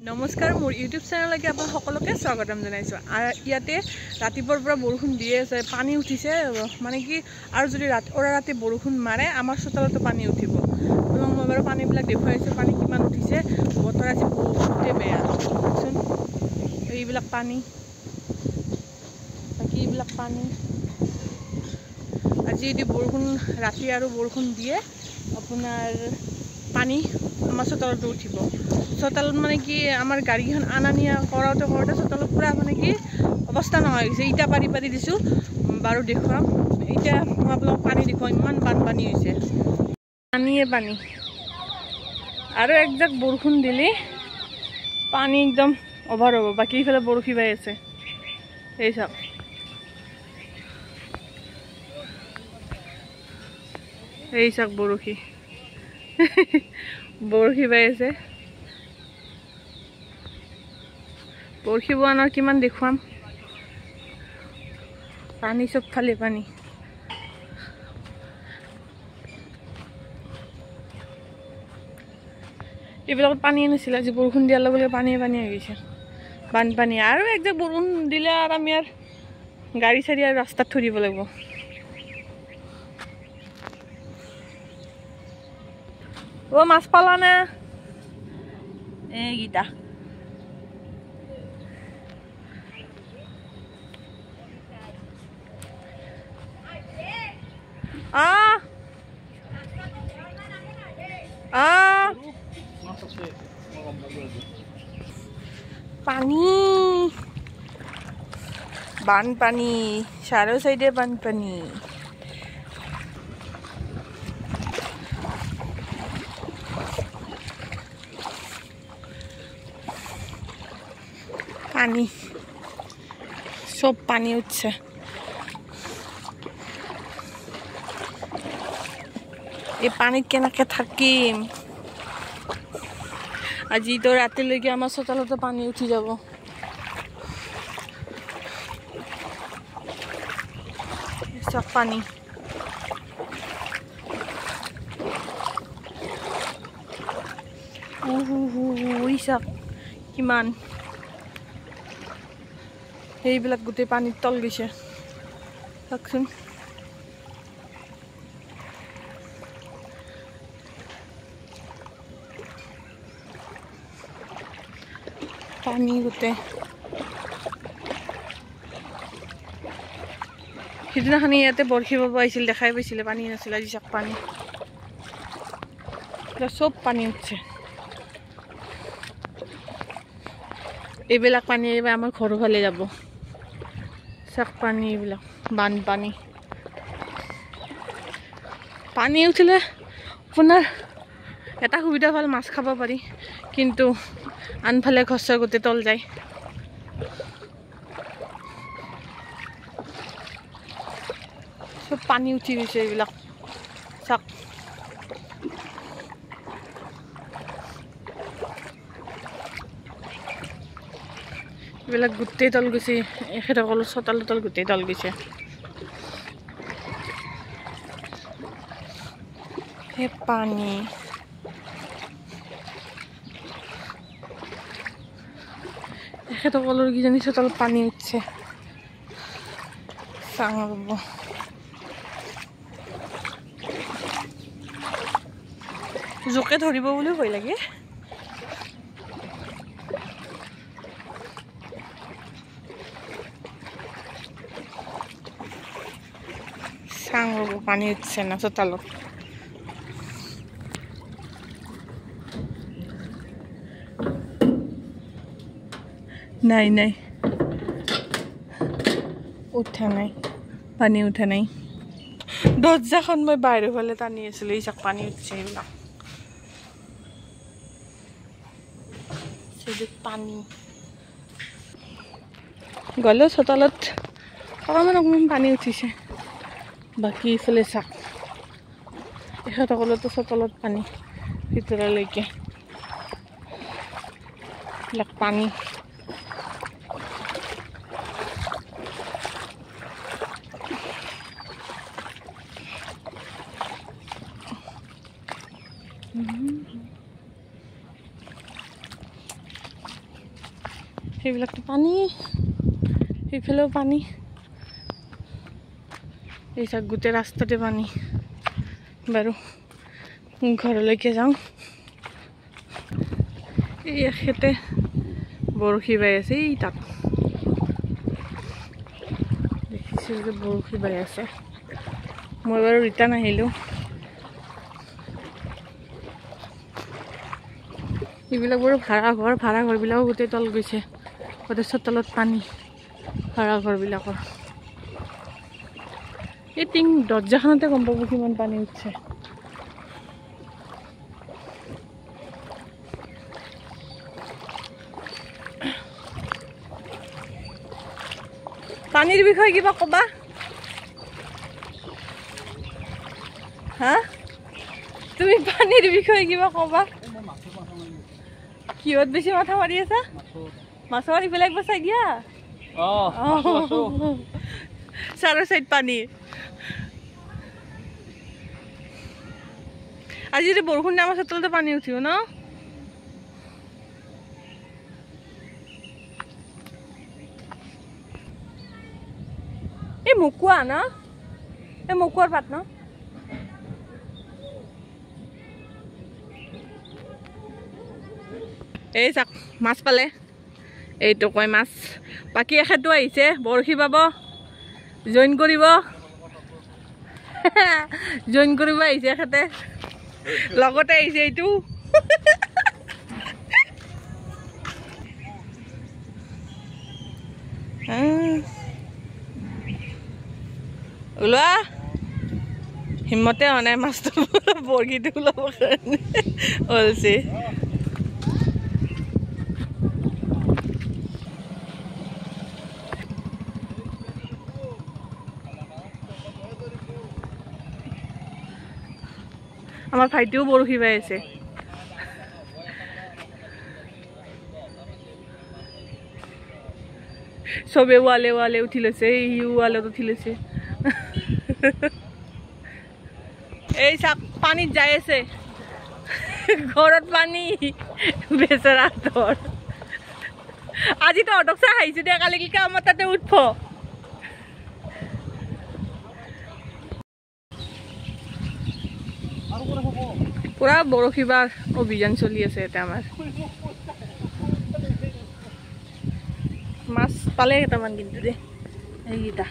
নমস্কাৰ মোৰ ইউটিউব চেনেললৈকে আপোনাক সকলোকে স্বাগতম জনাইছোঁ। ইয়াতে ৰাতিপুৱাৰ পৰা বৰষুণ দিয়ে আছে, পানী উঠিছে মানে কি আৰু যদি ৰাতি বৰষুণ মাৰে আমাৰ চোতালতো পানী উঠিব। মই বাৰু পানীবিলাক দেখুৱাইছোঁ, পানী কিমান উঠিছে। বতৰ আজি বহুতেই বেয়া, চোন এইবিলাক পানী, বাকী এইবিলাক পানী। আজি যদি বৰষুণ ৰাতি আৰু বৰষুণ দিয়ে আপোনাৰ পানী আমাৰ চোতালতো উঠিব। চোতালত মানে কি আমাৰ গাড়ীখন আনা নিয়া কৰোঁতে চোতালত পুৰা মানে কি অৱস্থা নোহোৱা হৈ গৈছে। ইটা পাৰি দিছোঁ বাৰু দেখুৱাম। এতিয়া মই আপোনালোকক পানী দেখুৱাম, ইমান বানপানী হৈছে, পানীয়ে পানী। আৰু একজাক বৰষুণ দিলে পানী একদম অভাৰ হ'ব। বাকী ইফালে বৰশী বাই আছে, এই চাওক, এই চাওক বৰশী বৰশী বাই আছে। বৰশী বোৱানৰ কিমান দেখুৱাম, পানী চবফালে পানী। এইবিলাকত পানী নাছিলে, আজি বৰষুণ দিয়াৰ লগে লগে পানীয়ে পানী হৈ গৈছে, বানপানী। আৰু একজাক বৰষুণ দিলে আৰু আমি আৰু গাড়ী চাড়ী আৰু ৰাস্তাত থৈ দিব লাগিব। অ' মাছ পালা নে? এইকেইটা পানী, বানপানী, চাৰো চাইডে বানপানী। পানী, সব পানী উঠছে। এই পানীত কেনেকে থাকিম? আজি তো ৰাতিলৈকে আমাৰ চোতালতো পানী উঠি যাব। চব পানী, চাওক কিমান, সেইবিলাক গোটেই পানীত তল গৈছে, চাওকচোন। পানী গোটেই। সিদিনাখনি ইয়াতে বৰশী বাব আহিছিল, দেখাই পাইছিলে, পানী নাছিলে। আজি চাওক পানী, চব পানী উঠছে। এইবিলাক পানী এইবাৰ আমাৰ ঘৰৰ ফালে যাব, চাওক পানী, এইবিলাক বানপানী। পানী উঠিলে আপোনাৰ এটা সুবিধা ভাল, মাছ খাব পাৰি, কিন্তু আনফালে ঘৰ গোটেই তল যায়। চব পানী উঠি গৈছে, এইবিলাক চাওক। এইবিলাক গোটেই তল গৈছে, এখেতসকলৰ চোতাল তল গোটেই তল গৈছে। সেই পানী, এখেতসকলৰ কিজানি চোতালত পানী উঠছে, চাওঁ ৰ'ব। জোকে ধৰিব বুলিও ভয় লাগে। চাওঁ ৰ'ব, পানী উঠছে না চোতালত। নাই নাই, উঠা নাই, পানী উঠা নাই। দৰ্জাখন মই বাহিৰৰ ফালে টানি আছিলোঁ, এই চাওক পানী উঠছে। এইবিলাক পানী গ'লেও চোতালত অকণমান পানী উঠিছে। বাকী ইফালে চাওক, এখেতসকলতো চোতালত পানী ভিতৰলৈকে, এইবিলাক পানী। সেইবিলাকতো পানী, সেইফালেও পানী, এই চাওক গোটেই ৰাস্তাতে পানী। বাৰু ঘৰলৈকে যাওঁ। এই এখেতে বৰশী বাই আছে, এই তাত দেখিছোঁ যে বৰশী বাই আছে। মই বাৰু ৰিটাৰ্ণ আহিলোঁ। এইবিলাক বাৰু ভাড়া ঘৰবিলাকো গোটেই তল গৈছে, গোটেই চোতালত পানী ভাড়া ঘৰবিলাকৰ। এই দৰ্জাখনতে গম পাব কিমান পানী উঠছে। পানীৰ বিষয়ে কিবা ক'বা? হা, তুমি পানীৰ বিষয়ে কিবা ক'বা? কিহত বেছি মাথা মাৰি আছা? মাছৰ ইফালে একবাৰ চাই দিয়া। চাৰৰ চাইড পানী। আজি যদি বৰষুণ দিয়ে আমাৰ চোতালতে পানী উঠিব ন? এই মকুৱা ন? এই মকুৱাৰ পাত ন? এই চাক মাছ পালে, এইটো কয় মাছ। বাকী এখেতো আহিছে বৰশী বাব, জইন কৰিব আহিছে এখেতে, লগতে আহিছে এইটো। ওলোৱা হিম্মতে হোৱা নাই মাছটো বৰশীটো ওলাবৰ কাৰণে ওলছে। আমাৰ ভাইটিও বৰশী বাই আছে। চবে ৱালে উঠি লৈছে, ইও ৱালত উঠি লৈছে। এই চাক পানীত যাই আছে, ঘৰত পানী বেচেৰা তোৰ। আজি তহঁতক চাই আহিছো দে, কালি আমাৰ তাতে উঠব। পুৰা বৰশী বাৰ অভিযান চলি আছে এটা আমাৰ। মাছ পালে কেইটামান কিন্তু দে, এইকেইটা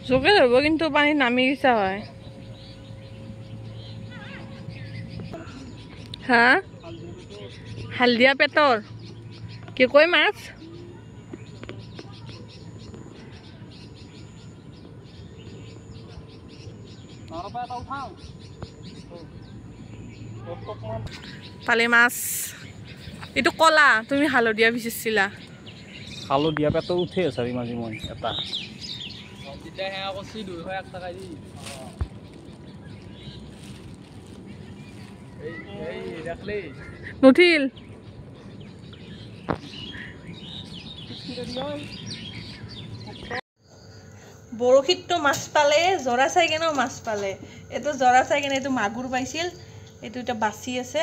জোকে ধরব কিন্তু পানি নামি গেছে হয়। হ্যাঁ হালদিয়া পেটর কি কয় মাছ? পালে মাছ এইটো কলা, তুমি হালধীয়া বিচাৰিছিলা। হালধীয়া পেটৰ উঠে আছে মাজি মই এটা নুঠিল। বৰশীতটো মাছ পালে, জৰা চাই কেনেও মাছ পালে। এইটো জৰা চাই কেনে এইটো মাগুৰ পাইছিল, এইটো এটা বাচি আছে,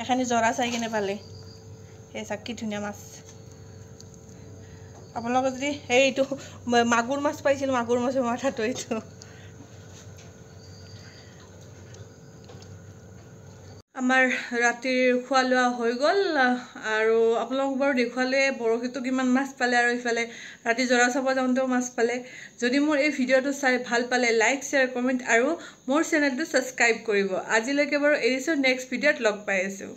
এখানি জৰা চাই কেনে পালে। সেই চাক কি ধুনীয়া মাছ। আপোনালোকে যদি এইটো মাগুৰ মাছ পাইছিল, মাগুৰ মাছৰ মাথাটো এইটো। আমাৰ ৰাতিৰ খোৱা লোৱা হৈ গ'ল আৰু আপোনালোকক বাৰু দেখুৱালে বৰশীটো কিমান মাছ পালে আৰু ইফালে ৰাতি জৰা চাব যাওঁতেও মাছ পালে। যদি মোৰ এই ভিডিঅ'টো চাই ভাল পালে লাইক, শ্বেয়াৰ, কমেণ্ট আৰু মোৰ চেনেলটো ছাবস্ক্ৰাইব কৰিব। আজিলৈকে বাৰু এৰিছোঁ, নেক্সট ভিডিঅ'ত লগ পাই আছোঁ।